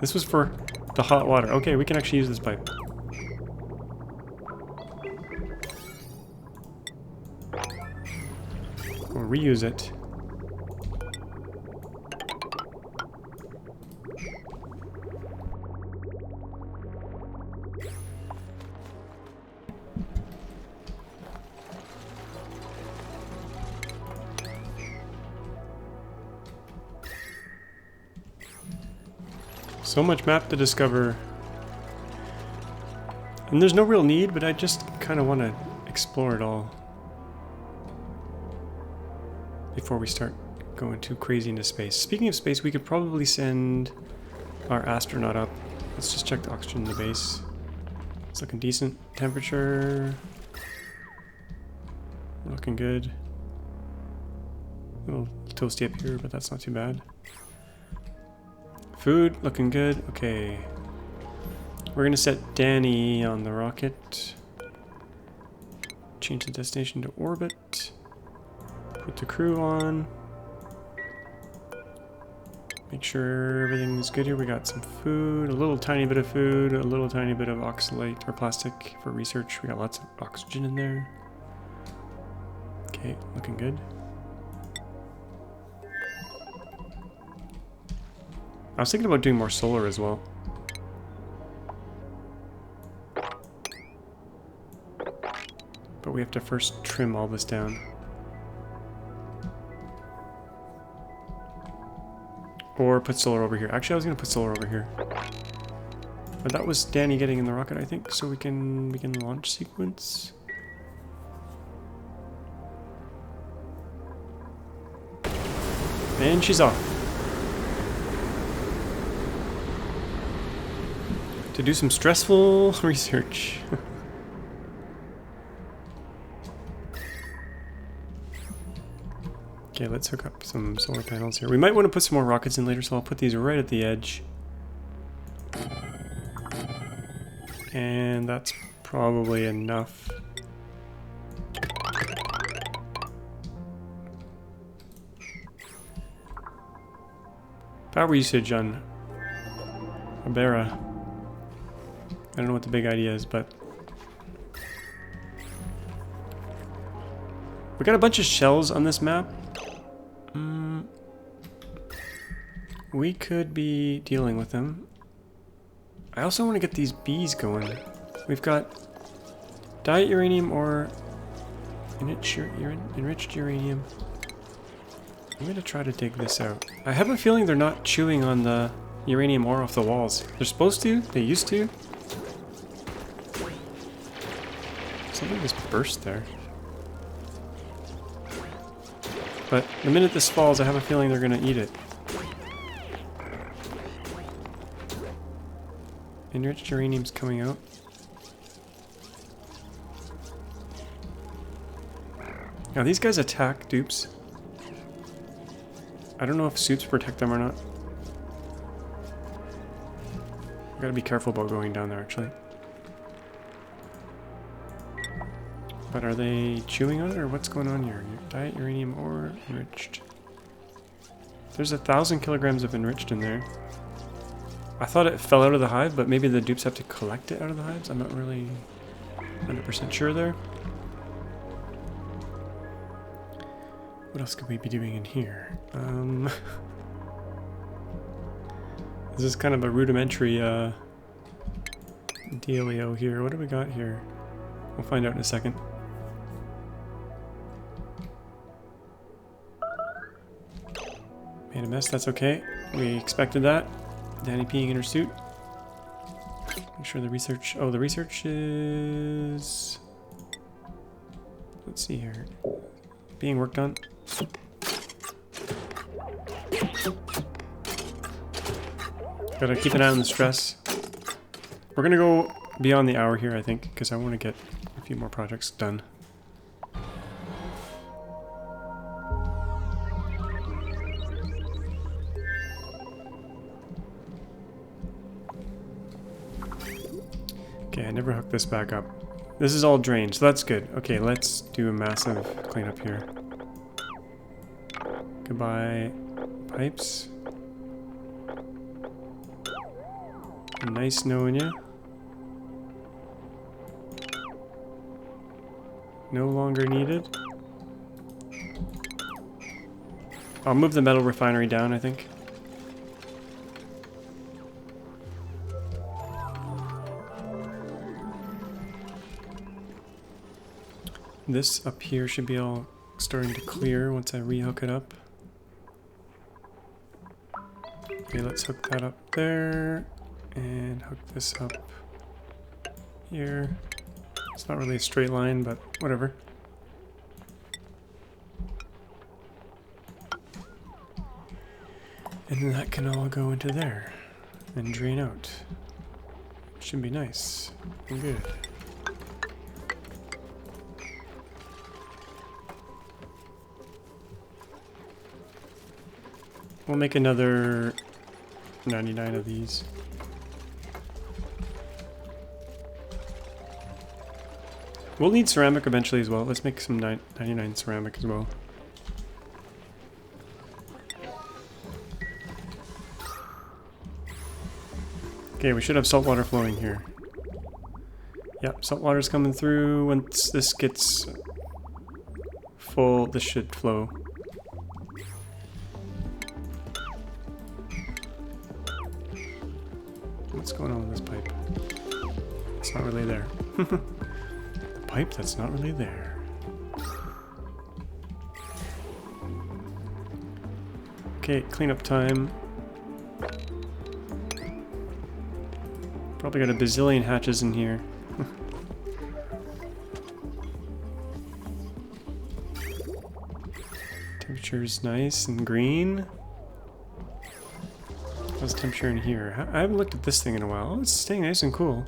This was for the hot water. Okay, we can actually use this pipe. We'll reuse it. So much map to discover. And there's no real need, but I just kind of want to explore it all before we start going too crazy into space. Speaking of space, we could probably send our astronaut up. Let's just check the oxygen in the base. It's looking decent. Temperature. Looking good. A little toasty up here, but that's not too bad. Food, looking good. Okay. We're gonna set Danny on the rocket. Change the destination to orbit. Put the crew on. Make sure everything's good here. We got some food, a little tiny bit of food, a little tiny bit of oxalate or plastic for research. We got lots of oxygen in there. Okay, looking good. I was thinking about doing more solar as well. But we have to first trim all this down. Or put solar over here. Actually, I was going to put solar over here. But that was Danny getting in the rocket, I think. So we can begin the launch sequence. And she's off. to do some stressful research. Okay, let's hook up some solar panels here. We might want to put some more rockets in later, so I'll put these right at the edge. And that's probably enough. Power usage on Abera. I don't know what the big idea is, but we got a bunch of shells on this map. We could be dealing with them. I also want to get these bees going. We've got diet uranium or enriched uranium. I'm going to try to dig this out. I have a feeling they're not chewing on the uranium ore off the walls. They're supposed to. They used to. Something just burst there. But the minute this falls, I have a feeling they're going to eat it. Enriched uranium's coming out. Now these guys attack dupes. I don't know if suits protect them or not. I gotta be careful about going down there actually. But are they chewing on it or what's going on here? Diet uranium ore enriched. There's 1,000 kilograms of enriched in there. I thought it fell out of the hive, but maybe the dupes have to collect it out of the hives. I'm not really 100% sure there. What else could we be doing in here? This is kind of a rudimentary dealio here. What do we got here? We'll find out in a second. Made a mess, that's okay. We expected that. Danny peeing in her suit. Make sure the research... Oh, the research is... Let's see here. Being worked on. Gotta keep an eye on the stress. We're gonna go beyond the hour here, I think, because I want to get a few more projects done. Okay, I never hooked this back up. This is all drained, so that's good. Okay, let's do a massive cleanup here. Goodbye, pipes. Nice knowing you. No longer needed. I'll move the metal refinery down, I think. This up here should be all starting to clear once I rehook it up. Okay, let's hook that up there and hook this up here. It's not really a straight line, but whatever. And then that can all go into there and drain out. Should be nice and good. We'll make another 99 of these. We'll need ceramic eventually as well. Let's make some 99 ceramic as well. Okay, we should have salt water flowing here. Yep, salt water's coming through. Once this gets full, this should flow. What's going on with this pipe? It's not really there. The pipe that's not really there. Okay, cleanup time. Probably got a bazillion hatches in here. Temperature's nice and green. How's the temperature in here? I haven't looked at this thing in a while. Oh, it's staying nice and cool.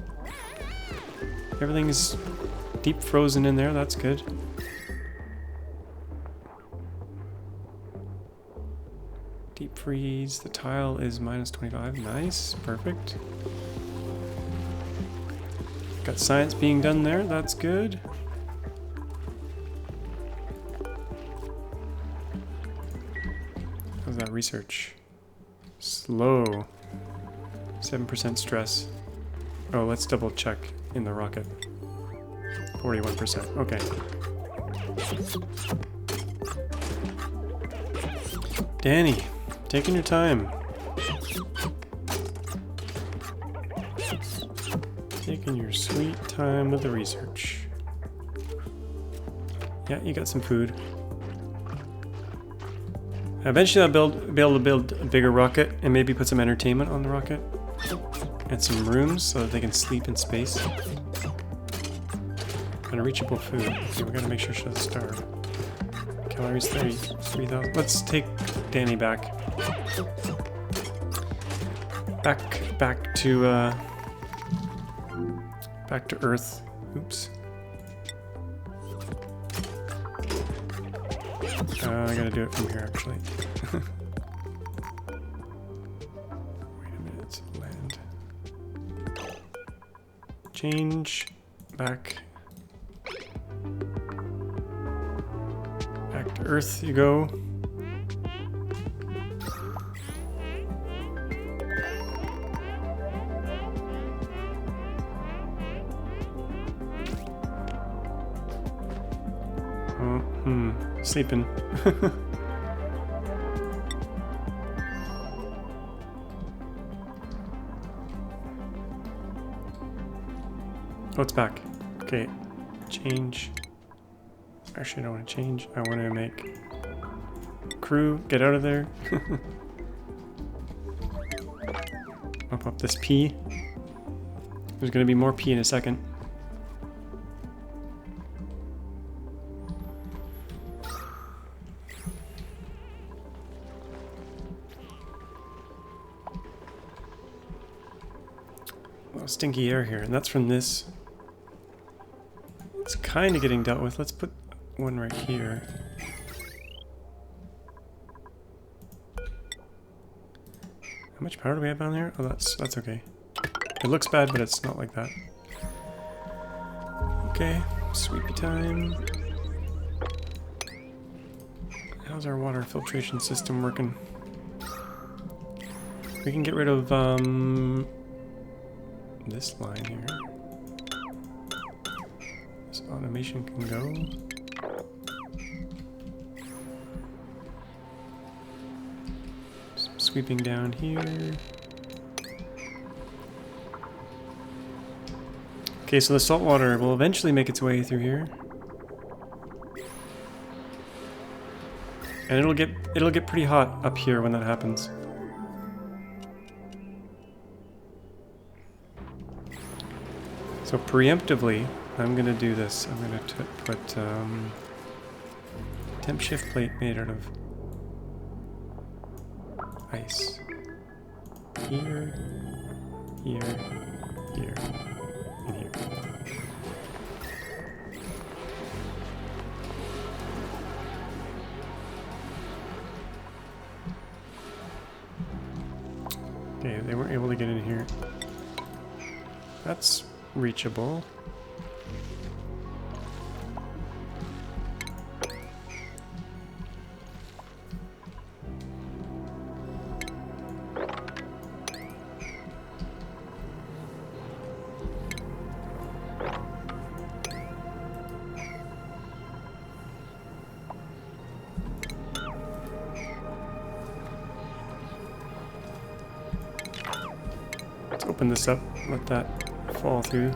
Everything's deep frozen in there. That's good. Deep freeze. The tile is -25. Nice. Perfect. Got science being done there. That's good. How's that research? Slow. 7% stress. Oh, let's double check in the rocket. 41%. Okay. Danny, taking your time. Taking your sweet time with the research. Yeah, you got some food. Eventually I'll be able to build a bigger rocket and maybe put some entertainment on the rocket. And some rooms so that they can sleep in space. Unreachable food. Okay, we gotta make sure she doesn't starve. Calories 33,000. Let's take Danny back. Back to Earth. Oops. I gotta do it from here actually. Wait a minute, land. Change, back to Earth you go. Sleeping. Oh, it's back. Okay, change. Actually, I don't want to change. I want to make crew get out of there. Bump up this P. There's going to be more P in a second. Stinky air here, and that's from this. It's kind of getting dealt with. Let's put one right here. How much power do we have down there? Oh, that's okay. It looks bad, but it's not like that. Okay, sweepy time. How's our water filtration system working? We can get rid of this line here. This automation can go. Some sweeping down here. Okay, so the salt water will eventually make its way through here. And it'll get pretty hot up here when that happens. So preemptively, I'm gonna do this. I'm gonna put temp shift plate made out of ice. Here, here, here, and here. Okay, they weren't able to get in here. That's reachable. Let's open this up, let that fall through.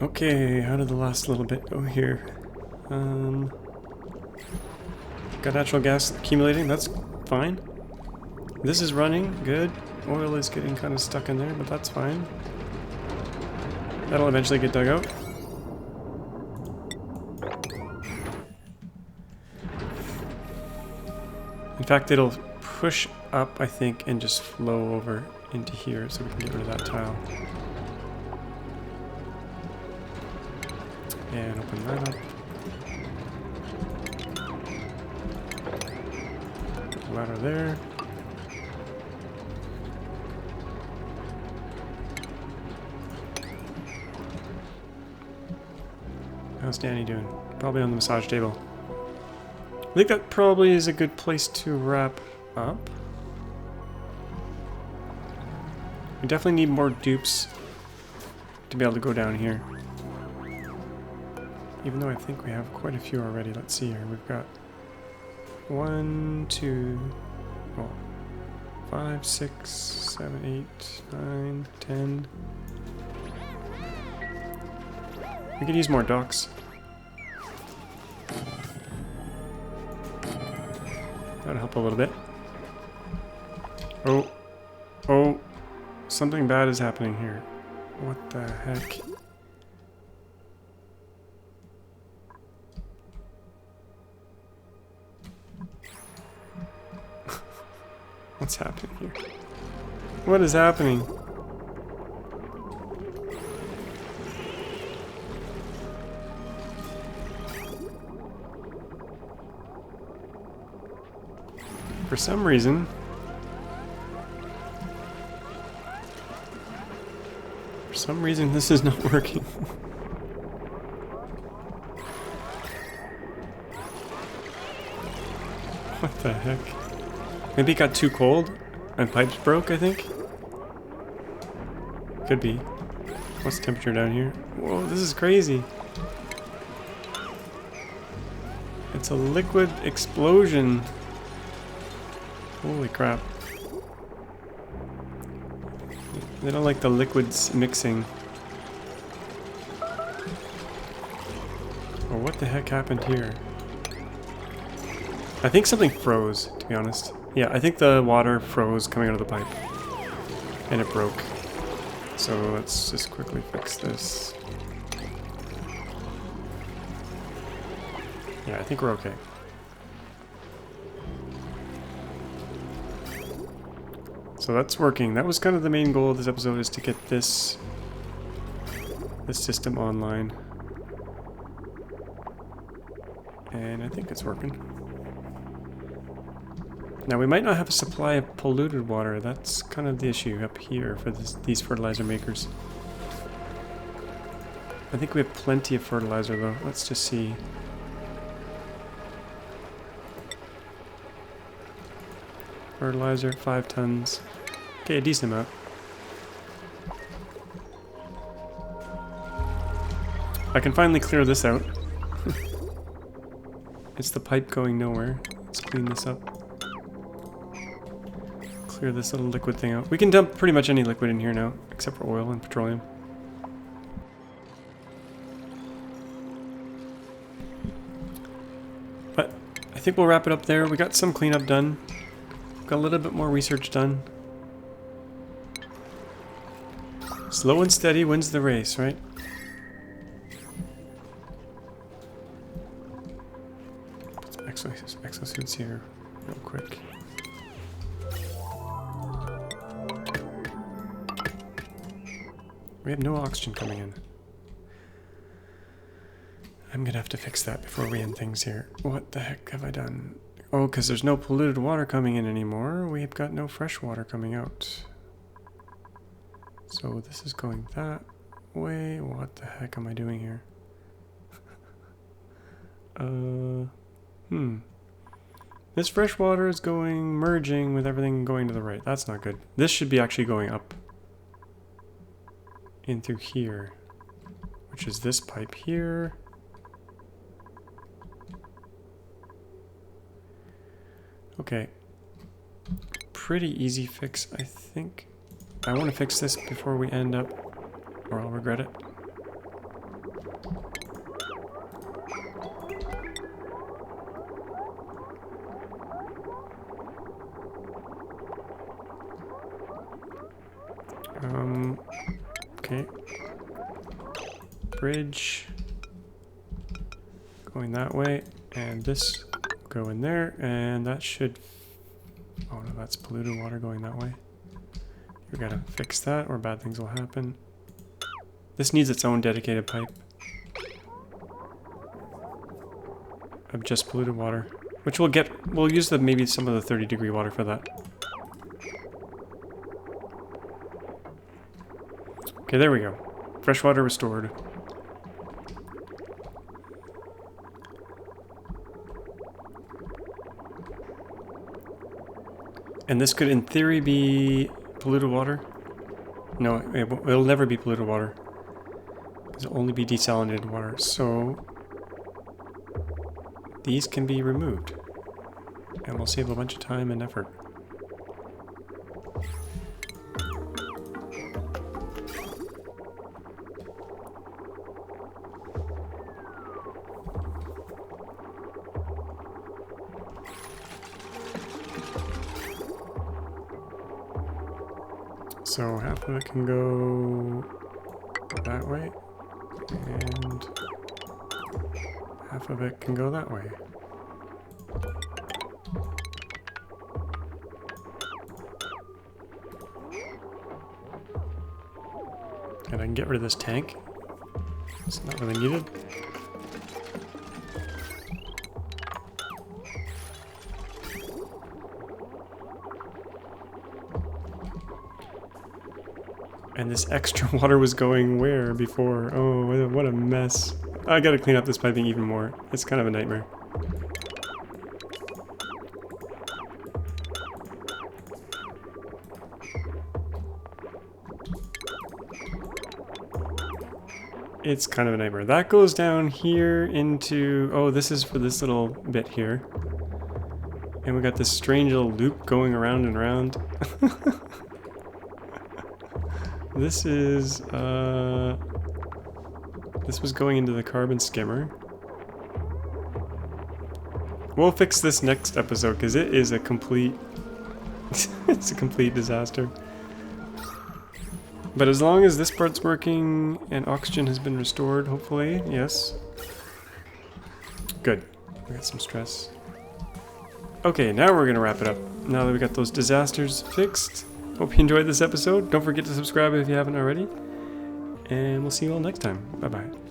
Okay, how did the last little bit go here? Got natural gas accumulating, that's fine. This is running, good. Oil is getting kind of stuck in there, but that's fine. That'll eventually get dug out. In fact, it'll push up, I think, and just flow over into here so we can get rid of that tile. And open that up. Ladder there. How's Danny doing? Probably on the massage table. I think that probably is a good place to wrap up. We definitely need more dupes to be able to go down here. Even though I think we have quite a few already. Let's see here. We've got 1, 2, 5, 6, 7, 8, 9, 10. We could use more docks. That'll help a little bit. Oh. Oh. Something bad is happening here. What the heck? What's happening here? What is happening? For some reason, this is not working. What the heck? Maybe it got too cold and pipes broke, I think? Could be. What's the temperature down here? Whoa, this is crazy. It's a liquid explosion. Holy crap. They don't like the liquids mixing. Oh, what the heck happened here? I think something froze, to be honest. Yeah, I think the water froze coming out of the pipe. And it broke. So let's just quickly fix this. Yeah, I think we're okay. So that's working. That was kind of the main goal of this episode, is to get this system online. And I think it's working. Now we might not have a supply of polluted water. That's kind of the issue up here for these fertilizer makers. I think we have plenty of fertilizer though. Let's just see. Fertilizer, 5 tons. Okay, a decent amount. I can finally clear this out. It's the pipe going nowhere. Let's clean this up. Clear this little liquid thing out. We can dump pretty much any liquid in here now, except for oil and petroleum. But I think we'll wrap it up there. We got some cleanup done. Got a little bit more research done. Slow and steady wins the race, right? Put some exosuits here real quick. We have no oxygen coming in. I'm gonna have to fix that before we end things here. What the heck have I done? Oh, because there's no polluted water coming in anymore. We've got no fresh water coming out. So this is going that way. What the heck am I doing here? This fresh water is merging with everything going to the right. That's not good. This should be actually going up in through here, which is this pipe here. Okay. Pretty easy fix, I think. I want to fix this before we end up, or I'll regret it. Okay. bridge going that way, and this go in there, and that should... Oh no, that's polluted water going that way. We gotta fix that or bad things will happen. This needs its own dedicated pipe of just polluted water, which we'll use maybe some of the 30-degree water for that. Okay, there we go. Fresh water restored. And this could, in theory, be polluted water. No, it'll never be polluted water. It'll only be desalinated water. So these can be removed, and we'll save a bunch of time and effort. So half of it can go that way, and half of it can go that way. And I can get rid of this tank. It's not really needed. And this extra water was going where before? Oh, what a mess. I gotta clean up this piping even more. It's kind of a nightmare. It's kind of a nightmare. That goes down here into... Oh, this is for this little bit here. And we got this strange little loop going around and around. This is, this was going into the carbon skimmer. We'll fix this next episode, because it is a complete... it's a complete disaster. But as long as this part's working and oxygen has been restored, hopefully, yes. Good. We got some stress. Okay, now we're gonna wrap it up. Now that we got those disasters fixed. Hope you enjoyed this episode. Don't forget to subscribe if you haven't already. And we'll see you all next time. Bye-bye.